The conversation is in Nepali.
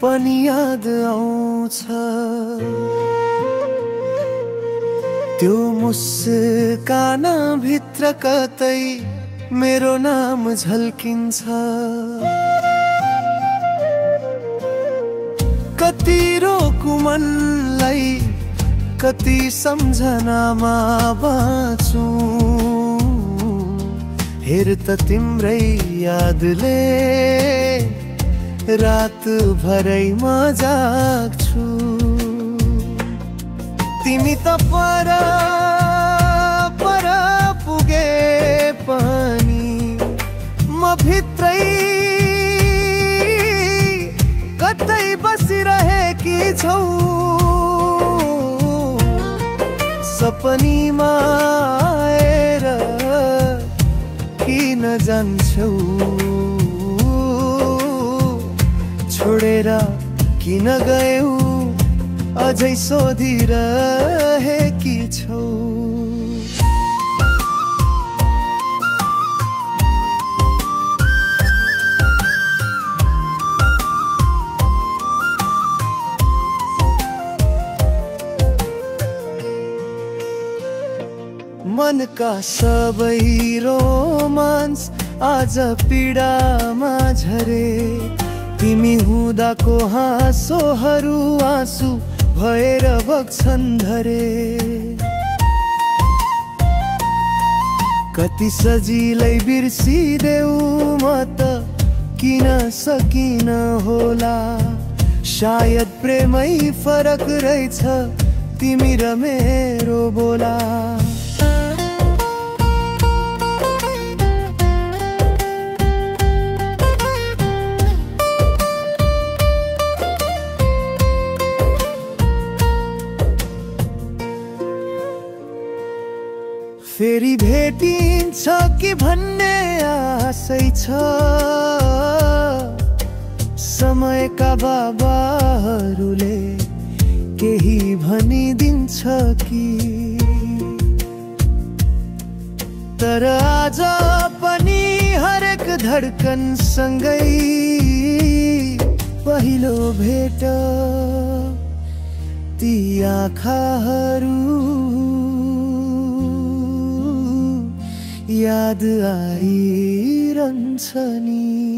पनि याद आउँछ त्यो मुस्कान भित्र कतै मेरो नाम झल्किन्छ कति रोकु मनलाई कति सम्झनामा बाँचु हेर त तिम्रै यादले रात भरैमा जाग्छु तिमी त पर पुगे पनि म भित्रै कतै बसिरहेकी छौ सपनीमा आएर किन जान्छौ छोडेर किन गयौ अझै सोधिरहेकी छौ मनका सबै रोमान्स आज पीडामा झरे तिमी हुँदाको हाँसोहरू आँसु भएर बग्छन् धरे कति सजिलै बिर्सिदेऊ म त किन सकिन होला सायद प्रेमै फरक रहेछ तिमी र मेरो बोला फेरि भेटिन्छ कि भन्ने आशै छ समयका बाबाहरूले केही भनिदिन्छ कि तर आज पनि हरेक धड्कन सँगै पहिलो भेट ती आँखाहरू याद आइरहन्छ नि